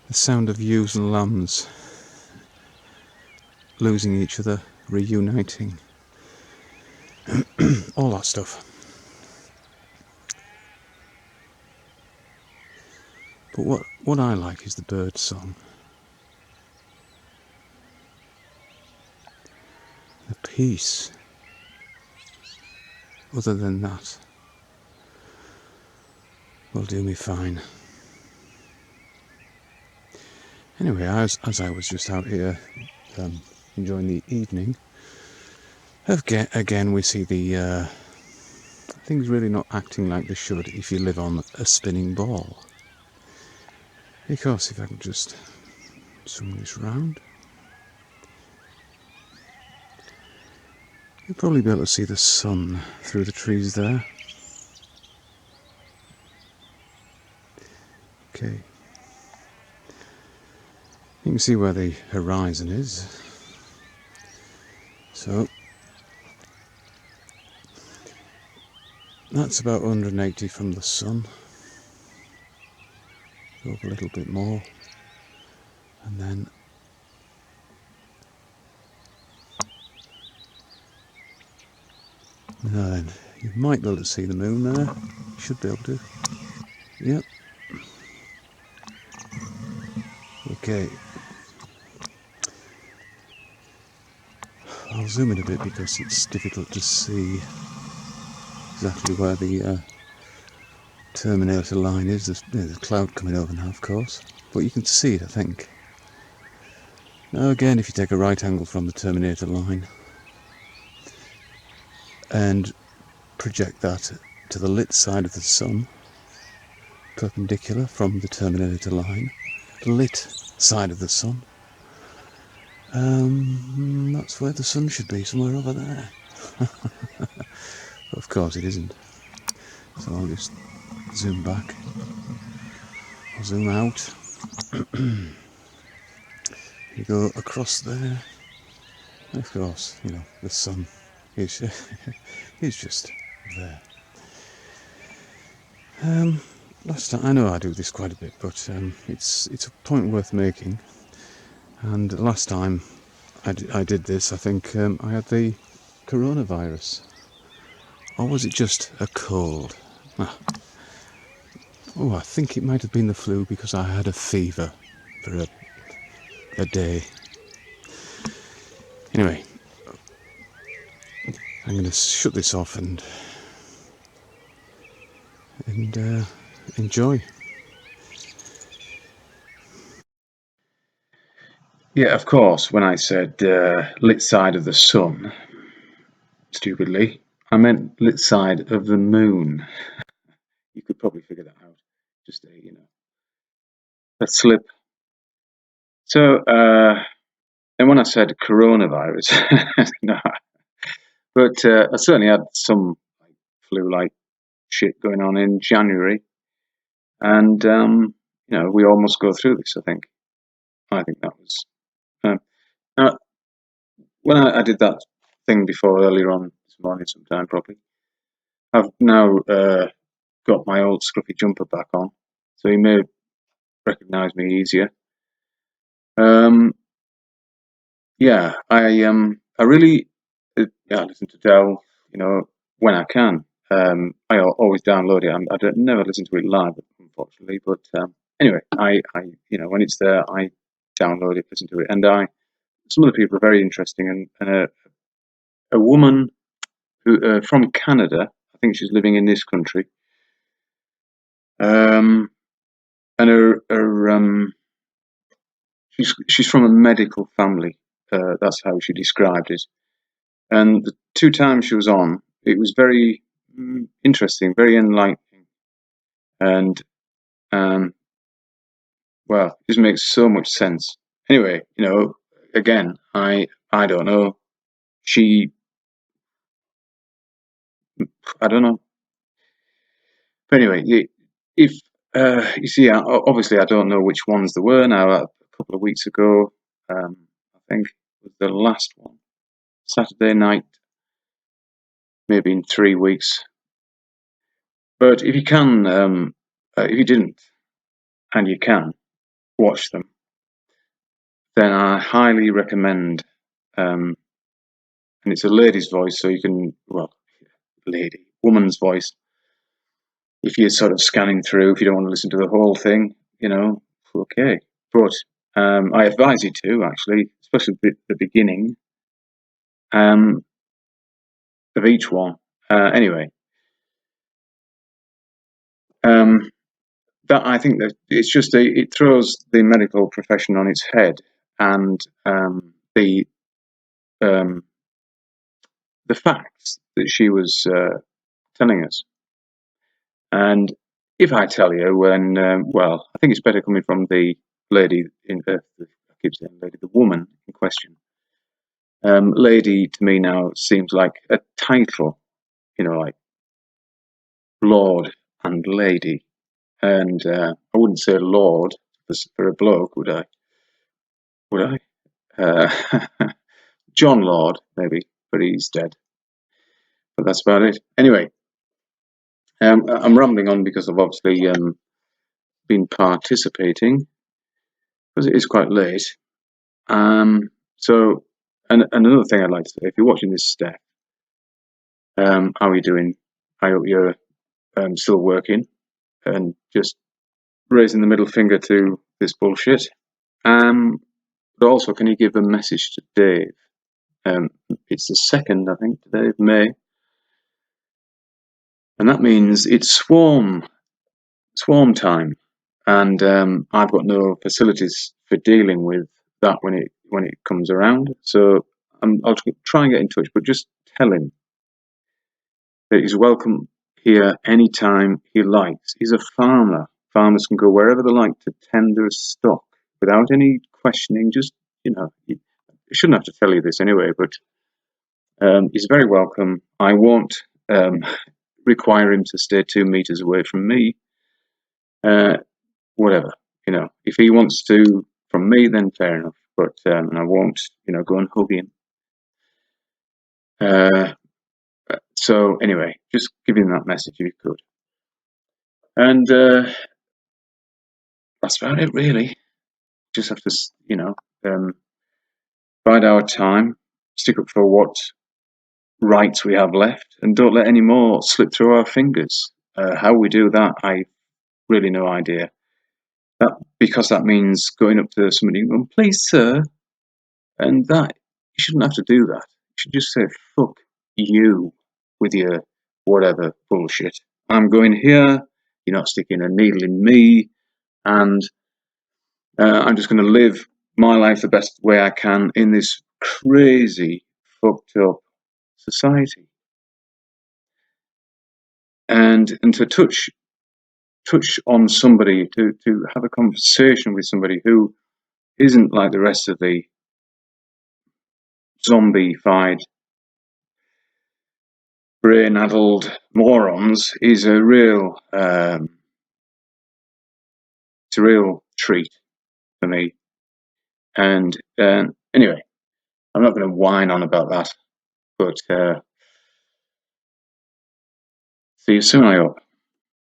The sound of ewes and lambs losing each other, reuniting, all that stuff. But what I like is the bird song. The peace. Other than that, will do me fine. Anyway, as I was just out here enjoying the evening, again we see the things really not acting like they should if you live on a spinning ball. Because if I can just zoom this round, you'll probably be able to see the sun through the trees there. Okay. You can see where the horizon is. So that's about 180 from the sun. Go up a little bit more, and then you might be able to see the moon there. You should be able to. Yep. Okay. I'll zoom in a bit because it's difficult to see exactly where the terminator line is. There's a cloud coming over now, of course, but you can see it, I think. Now again, if you take a right angle from the terminator line and project that to the lit side of the sun, perpendicular from the terminator line, lit side of the sun, that's where the sun should be, somewhere over there. But of course it isn't. So I'll just zoom back, I'll zoom out. You go across there. Of course, you know, the sun is is just there. Last time, I know I do this quite a bit, but it's a point worth making. And last time I did this, I think I had the coronavirus, or was it just a cold? Oh, I think it might have been the flu because I had a fever for a day. Anyway, I'm going to shut this off and enjoy. Yeah, of course, when I said lit side of the sun, stupidly, I meant lit side of the moon. You could probably figure that out. Just a slip. So, and when I said coronavirus, no, but I certainly had some flu-like shit going on in January, and we almost go through this. I think that was now, when I did that thing before earlier on this morning, sometime probably. I've now got my old scruffy jumper back on, so you may recognise me easier. Yeah, I really listen to Dell, when I can. I always download it. I don't never listen to it live, unfortunately. But anyway, I when it's there, I download it, listen to it, and some of the people are very interesting, and a woman who from Canada, I think she's living in this country, and she's from a medical family. That's how she described it. And the two times she was on, it was very interesting, very enlightening, and well, it just makes so much sense. Anyway, again, I don't know. I don't know. But anyway, if you see, obviously, I don't know which ones there were. Now, a couple of weeks ago, I think was the last one, Saturday night, maybe in 3 weeks. But if you can, if you didn't, and you can, watch them, then I highly recommend. And it's a lady's voice, so you can, well, woman's voice. If you're sort of scanning through, if you don't want to listen to the whole thing, okay. But I advise you to, actually, especially the beginning of each one. Anyway, that I think that it's just it throws the medical profession on its head, and the facts that she was telling us. And if I tell you, well, I think it's better coming from the lady I keep saying lady, the woman in question. Lady to me now seems like a title, like Lord and Lady. And I wouldn't say Lord for a bloke, would I? Would I? John Lord, maybe, but he's dead. But that's about it. Anyway, I'm rambling on because I've obviously been participating, because it is quite late. So, and another thing I'd like to say, if you're watching this, Steph, how are you doing? I hope you're still working and just raising the middle finger to this bullshit. But also, can you give a message to Dave? It's the 2nd, I think, today of May, and that means it's swarm time, and I've got no facilities for dealing with that when it comes around. So I'll try and get in touch, but just tell him that he's welcome here anytime he likes. He's a farmer. Farmers can go wherever they like to tend their stock without any questioning. Just, he shouldn't have to tell you this anyway, but he's very welcome. I won't require him to stay 2 meters away from me. Whatever, if he wants to from me, then fair enough. But I won't, go and hug him. So anyway, just give him that message if you could. And that's about it, really. Just have to, bide our time, stick up for what rights we have left, and don't let any more slip through our fingers. How we do that, I really no idea. Because that means going up to somebody and going, "Please, sir," and that you shouldn't have to do that. You should just say, "Fuck you," with your whatever bullshit. I'm going here. You're not sticking a needle in me, and I'm just going to live my life the best way I can in this crazy, fucked up society. And to touch on somebody, to have a conversation with somebody who isn't like the rest of the zombified, brain-addled morons is a real it's a real treat for me. And anyway, I'm not going to whine on about that, but see you soon, I hope.